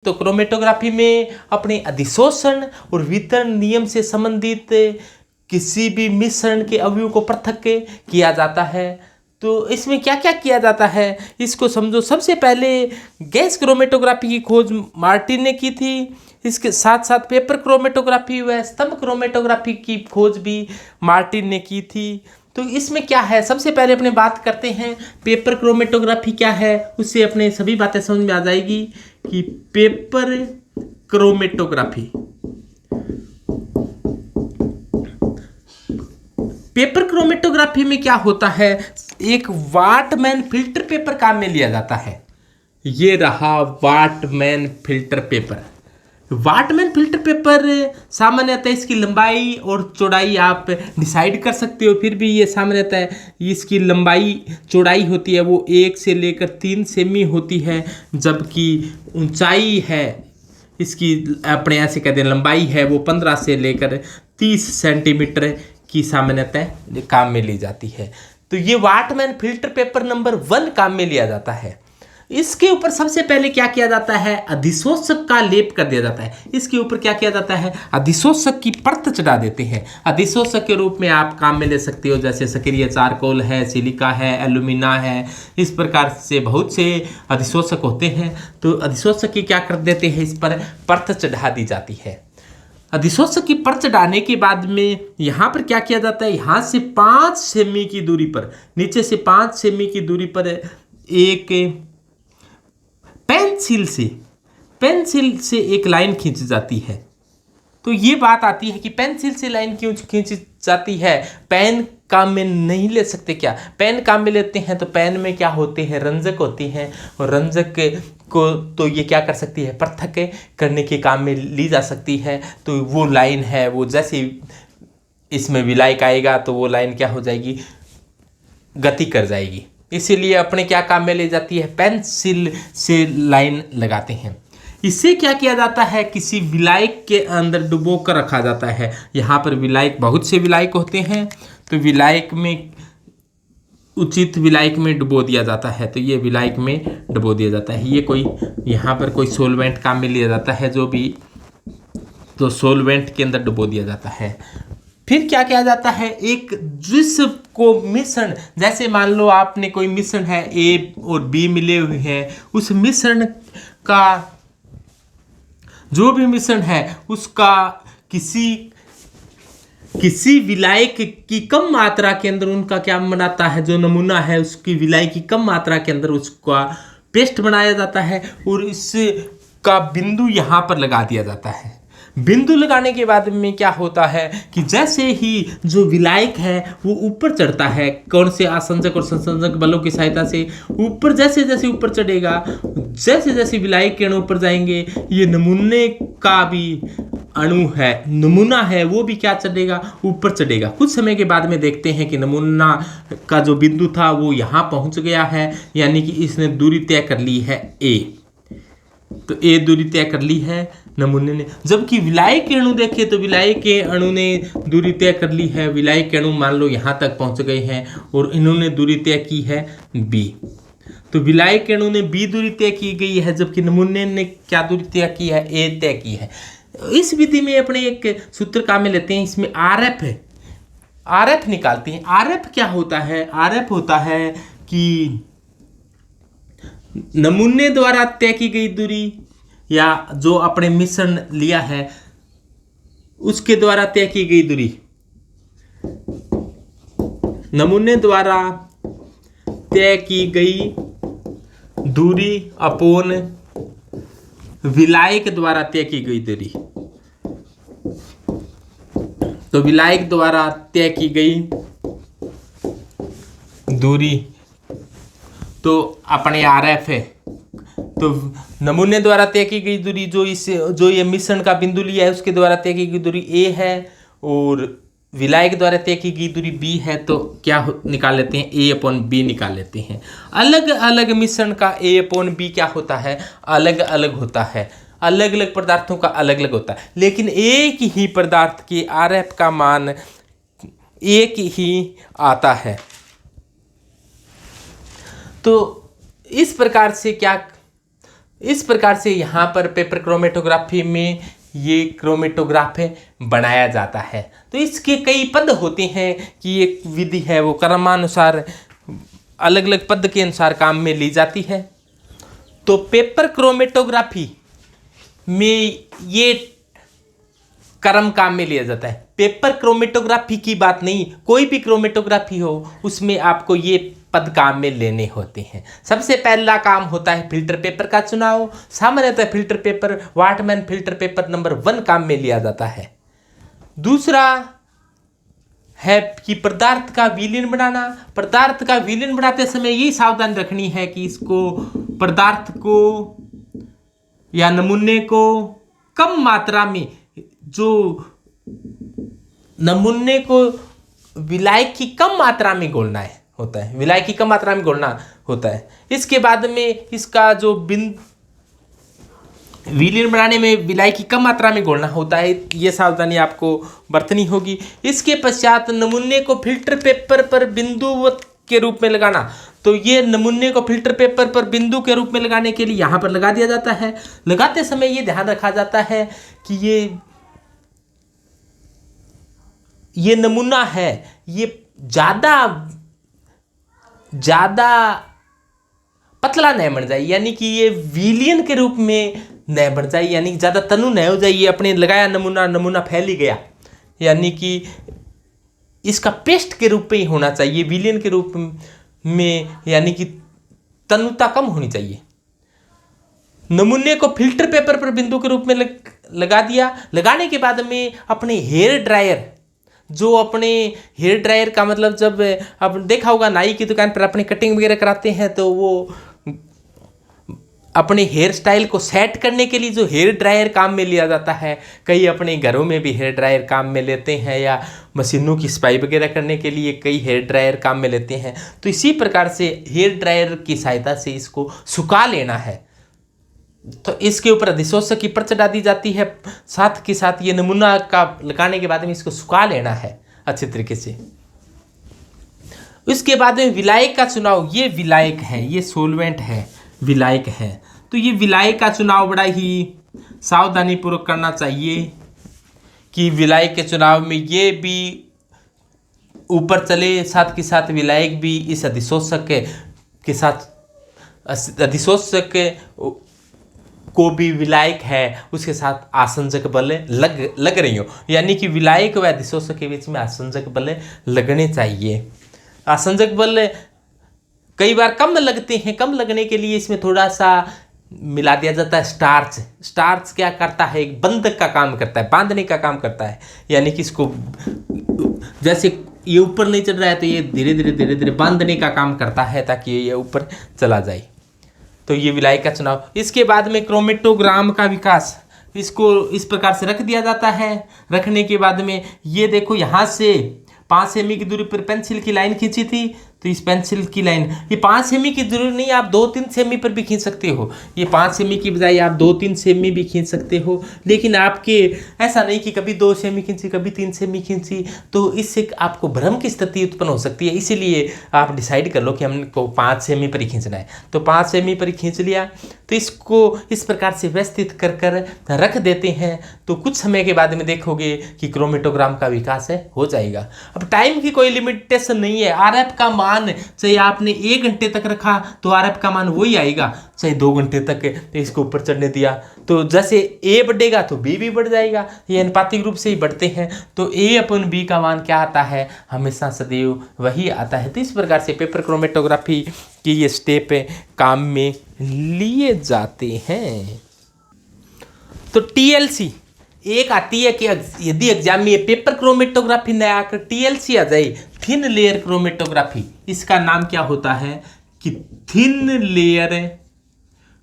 तो क्रोमेटोग्राफी में अपने अधिशोषण और वितरण नियम से संबंधित किसी भी मिश्रण के अवयव को पृथक किया जाता है। तो इसमें क्या क्या किया जाता है इसको समझो। सबसे पहले गैस क्रोमेटोग्राफी की खोज मार्टिन ने की थी। इसके साथ साथ पेपर क्रोमेटोग्राफी व स्तंभ क्रोमेटोग्राफी की खोज भी मार्टिन ने की थी। तो इसमें क्या है, सबसे पहले अपने बात करते हैं पेपर क्रोमेटोग्राफी क्या है, उससे अपने सभी बातें समझ में आ जाएगी कि पेपर क्रोमेटोग्राफी में क्या होता है, एक वाटमैन फिल्टर पेपर काम में लिया जाता है। ये रहा Whatman filter paper. Whatman filter paper सामान्यतः इसकी लंबाई और चौड़ाई आप डिसाइड कर सकते हो। फिर भी ये सामान्यतः इसकी लंबाई चौड़ाई होती है वो 1 से लेकर 3 सेमी होती है, जबकि ऊंचाई है इसकी अपने ऐसे कहते हैं लंबाई है वो 15 से लेकर 30 सेंटीमीटर की सामान्यतः काम में ली जाती है। तो ये वाटमैन फिल्टर पेपर नंबर 1 काम में लिया जाता है। इसके ऊपर सबसे पहले क्या किया जाता है, अधिशोषक का लेप कर दिया जाता है। इसके ऊपर क्या किया जाता है, अधिशोषक की परत चढ़ा देते हैं। अधिशोषक के रूप में आप काम में ले सकते हो जैसे सक्रिय चारकोल है, सिलिका है, एल्यूमिना है, इस प्रकार से बहुत से अधिशोषक होते हैं। तो अधिशोषक की क्या कर देते हैं, इस पर परत चढ़ा दी जाती है। अधिशोषक की परत चढ़ाने के बाद में यहाँ पर क्या किया जाता है, यहाँ से 5 सेमी की दूरी पर, नीचे से 5 सेमी की दूरी पर एक पेंसिल से एक लाइन खींच जाती है। तो ये बात आती है कि पेंसिल से लाइन क्यों खींची जाती है, पेन काम में नहीं ले सकते क्या, पेन काम में लेते हैं तो पेन में क्या होते हैं, रंजक होती हैं, और रंजक को तो ये क्या कर सकती है, पृथक करने के काम में ली जा सकती है। तो वो लाइन है वो जैसे इसमें विलायक आएगा तो वो लाइन क्या हो जाएगी, गति कर जाएगी। इसीलिए अपने क्या काम में ले जाती है, पेंसिल से लाइन लगाते हैं। इससे क्या किया जाता है, किसी विलायक के अंदर डुबो कर रखा जाता है। यहाँ पर विलायक बहुत से विलायक होते हैं, तो विलायक में उचित विलायक में डुबो दिया जाता है। तो ये विलायक में डुबो दिया जाता है। ये कोई यहाँ पर कोई सोलवेंट काम में लिया जाता है, जो भी तो सोलवेंट के अंदर डुबो दिया जाता है। फिर क्या किया जाता है, एक जिस को मिश्रण, जैसे मान लो आपने कोई मिश्रण है ए और बी मिले हुए हैं, उस मिश्रण का जो भी मिश्रण है उसका किसी विलायक की कम मात्रा के अंदर उनका क्या बनाता है, जो नमूना है उसकी विलायक की कम मात्रा के अंदर उसका पेस्ट बनाया जाता है और इसका बिंदु यहाँ पर लगा दिया जाता है। बिंदु लगाने के बाद में क्या होता है कि जैसे ही जो विलायक है वो ऊपर चढ़ता है, कौन से आसंजक और संसंजक बलों की सहायता से ऊपर, जैसे जैसे ऊपर चढ़ेगा, जैसे जैसे विलायक के अणु ऊपर जाएंगे, ये नमूने का भी अणु है, नमूना है, वो भी क्या चढ़ेगा, ऊपर चढ़ेगा। कुछ समय के बाद में देखते हैं कि नमूना का जो बिंदु था वो यहाँ पहुँच गया है, यानी कि इसने दूरी तय कर ली है ए। तो ए दूरी तय कर ली है नमूने ने। जबकि विलायक के अणु देखें तो विलायक के अणु ने दूरी तय कर ली है। विलायक के अणु मान लो यहाँ तक पहुँच गए हैं और इन्होंने दूरी तय की है बी। तो विलायक के अणु ने बी दूरी तय की गई है, जबकि नमूने ने क्या दूरी तय की है, ए तय की है। इस विधि में अपने एक सूत्र काम में लेते हैं, इसमें आरएफ है, आरएफ निकालते हैं। आरएफ क्या होता है, आरएफ होता है कि नमूने द्वारा तय की गई दूरी या जो अपने मिश्रण लिया है उसके द्वारा तय की गई दूरी, नमूने द्वारा तय की गई दूरी अपोन विलायक द्वारा तय की गई दूरी। तो विलायक द्वारा तय की गई दूरी तो अपने आरएफ है। तो नमूने द्वारा तय की गई दूरी जो ये मिश्रण का बिंदु लिया है उसके द्वारा तय की गई दूरी ए है और विलायक द्वारा तय की गई दूरी बी है। तो क्या निकाल लेते हैं, ए अपॉन बी निकाल लेते हैं। अलग अलग मिश्रण का ए अपॉन बी क्या होता है, अलग अलग होता है। अलग अलग पदार्थों का अलग अलग होता है, लेकिन एक ही पदार्थ की आरएफ का मान एक ही आता है। तो इस प्रकार से क्या इस प्रकार से यहाँ पर पेपर क्रोमेटोग्राफी में ये क्रोमेटोग्राफ बनाया जाता है। तो इसके कई पद होते हैं कि एक विधि है वो क्रमानुसार अलग अलग पद के अनुसार काम में ली जाती है। तो पेपर क्रोमेटोग्राफी में ये क्रम काम में लिया जाता है। पेपर क्रोमेटोग्राफी की बात नहीं, कोई भी क्रोमेटोग्राफी हो उसमें आपको ये पद काम में लेने होते हैं। सबसे पहला काम होता है फिल्टर पेपर का चुनाव। सामान्यतः filter paper Whatman filter paper number 1 काम में लिया जाता है। दूसरा है कि पदार्थ का विलीन बनाना। पदार्थ का विलीन बनाते समय ये सावधानी रखनी है कि इसको पदार्थ को या नमूने को कम मात्रा में, जो नमूने को विलायक की कम मात्रा में घोलना है होता है, विलायक की कम मात्रा में घोलना होता है। इसके बाद में इसका जो विलीन बनाने में विलायक की कम मात्रा में घोलना होता है, ये सावधानी आपको बरतनी होगी। इसके पश्चात नमूने को फिल्टर पेपर पर बिंदुवत के रूप में लगाना। तो ये नमूने को फिल्टर पेपर पर बिंदु के रूप में लगाने के लिए यहाँ पर लगा दिया जाता है। लगाते समय ये ध्यान रखा जाता है कि ये नमूना है ये ज़्यादा पतला नहीं बन जाए, यानी कि ये विलियन के रूप में नहीं बन जाए, यानी ज़्यादा तनु नहीं हो जाए। ये अपने लगाया नमूना फैल ही गया, यानी कि इसका पेस्ट के रूप में ही होना चाहिए, विलियन के रूप में, यानी कि तनुता कम होनी चाहिए। नमूने को फिल्टर पेपर पर बिंदु के रूप में लगा दिया। लगाने के बाद में अपने हेयर ड्रायर, जो अपने हेयर ड्रायर का मतलब, जब आप देखा होगा नाई की दुकान पर अपनी कटिंग वगैरह कराते हैं तो वो अपने हेयर स्टाइल को सेट करने के लिए जो हेयर ड्रायर काम में लिया जाता है, कई अपने घरों में भी हेयर ड्रायर काम में लेते हैं, या मशीनों की सफाई वगैरह करने के लिए कई हेयर ड्रायर काम में लेते हैं। तो इसी प्रकार से हेयर ड्रायर की सहायता से इसको सुखा लेना है। तो इसके ऊपर अधिशोषक की परत चढ़ा दी जाती है, साथ के साथ ये नमूना का लगाने के बाद में इसको सुखा लेना है अच्छे तरीके से। इसके बाद में विलायक का चुनाव। ये विलायक है, ये सोलवेंट है, विलायक है। तो ये विलायक का चुनाव बड़ा ही सावधानी पूर्वक करना चाहिए कि विलायक के चुनाव में ये भी ऊपर चले, साथ के साथ विलायक भी इस अधिशोषक के साथ, अधिशोषक को भी विलायक है उसके साथ आसंजक बल लग रही हो, यानी कि विलायक व अधिशोषक के बीच में आसंजक बल लगने चाहिए। आसंजक बल कई बार कम लगते हैं, कम लगने के लिए इसमें थोड़ा सा मिला दिया जाता है स्टार्च। स्टार्च क्या करता है, एक बंधक का काम करता है, बांधने का काम करता है, यानी कि इसको जैसे ये ऊपर नहीं चढ़ रहा है तो ये धीरे धीरे बांधने का काम करता है ताकि ये ऊपर चला जाए। तो ये विलायक का चुनाव। इसके बाद में क्रोमेटोग्राम का विकास, इसको इस प्रकार से रख दिया जाता है। रखने के बाद में ये देखो यहाँ से 5 सेमी की दूरी पर पेंसिल की लाइन खींची थी, तो इस पेंसिल की लाइन, ये 5 सेमी की जरूरी नहीं, आप 2-3 सेमी पर भी खींच सकते हो। ये 5 सेमी की बजाय आप 2-3 सेमी भी खींच सकते हो, लेकिन आपके ऐसा नहीं कि कभी 2 सेमी खींची कभी 3 सेमी खींची, तो इससे आपको भ्रम की स्थिति उत्पन्न हो सकती है। इसीलिए आप डिसाइड कर लो कि हमको 5 सेमी पर ही खींचना है, तो 5 सेमी पर ही खींच लिया। तो इसको इस प्रकार से व्यवस्थित कर रख देते हैं। तो कुछ समय के बाद में देखोगे कि क्रोमेटोग्राम का विकास है हो जाएगा। अब टाइम की कोई लिमिटेशन नहीं है। आरएफ का मान चाहे आपने 1 घंटे तक रखा तो आरएफ का मान वही आएगा, चाहे 2 घंटे तक तो इसको ऊपर चढ़ने दिया तो जैसे ए बढ़ेगा तो बी भी बढ़ जाएगा। ये अनुपातिक रूप से ही बढ़ते हैं। तो ए अपन बी का मान क्या आता है, हमेशा सदैव वही आता है। तो इस प्रकार से पेपर क्रोमेटोग्राफी की ये स्टेप काम में लिए जाते हैं। तो टीएलसी एक आती है कि यदि एग्जाम में ये पेपर क्रोमेटोग्राफी न आकर टीएलसी आ जाए, थिन लेयर क्रोमेटोग्राफी, इसका नाम क्या होता है कि थिन लेयर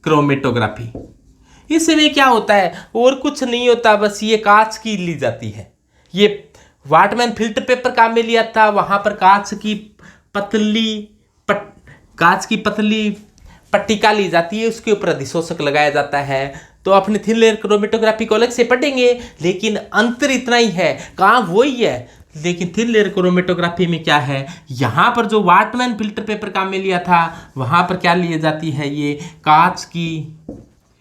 क्रोमेटोग्राफी। इसमें क्या होता है और कुछ नहीं होता, बस ये कांच की ली जाती है। ये वाटमैन फिल्टर पेपर काम में लिया था, वहां पर कांच की पतली पट्टिका ली जाती है, उसके ऊपर अधिशोषक लगाया जाता है। तो अपने थिन लेयर क्रोमेटोग्राफी को अलग से पढ़ेंगे, लेकिन अंतर इतना ही है, काम वही है। लेकिन थिन लेयर क्रोमेटोग्राफी में क्या है, यहाँ पर जो वाटमैन फिल्टर पेपर काम में लिया था वहाँ पर क्या ली जाती है, ये कांच की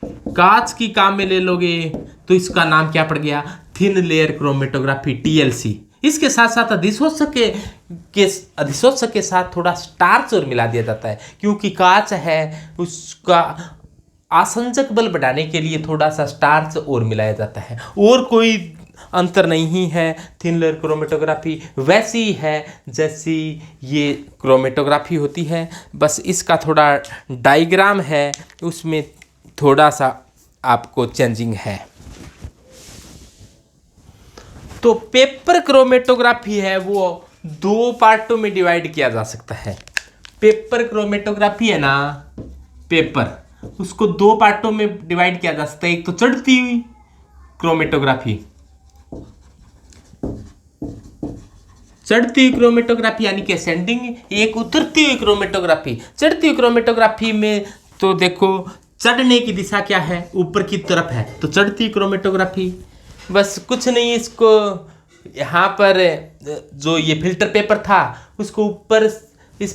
कांच की काम में ले लोगे तो इसका नाम क्या पड़ गया, थिन लेयर क्रोमेटोग्राफी, TLC। इसके साथ साथ अधिशोषक के साथ थोड़ा स्टार्च और मिला दिया जाता है, क्योंकि कांच है उसका आसंजक बल बढ़ाने के लिए थोड़ा सा स्टार्च और मिलाया जाता है। और कोई अंतर नहीं है। थिन लेयर क्रोमेटोग्राफी वैसी है जैसी ये क्रोमेटोग्राफी होती है, बस इसका थोड़ा डायग्राम है, उसमें थोड़ा सा आपको चेंजिंग है। तो पेपर क्रोमेटोग्राफी है वो 2 पार्टों में डिवाइड किया जा सकता है। पेपर क्रोमेटोग्राफी है ना, पेपर, उसको 2 पार्टों में डिवाइड किया जा सकता है। एक तो चढ़ती हुई क्रोमेटोग्राफी, चढ़ती हुई क्रोमेटोग्राफी यानी कि असेंडिंग, एक उतरती हुई क्रोमेटोग्राफी। चढ़ती हुई क्रोमेटोग्राफी में तो देखो चढ़ने की दिशा क्या है, ऊपर की तरफ है, तो चढ़ती क्रोमेटोग्राफी। बस कुछ नहीं, इसको यहाँ पर जो ये फिल्टर पेपर था उसको ऊपर इस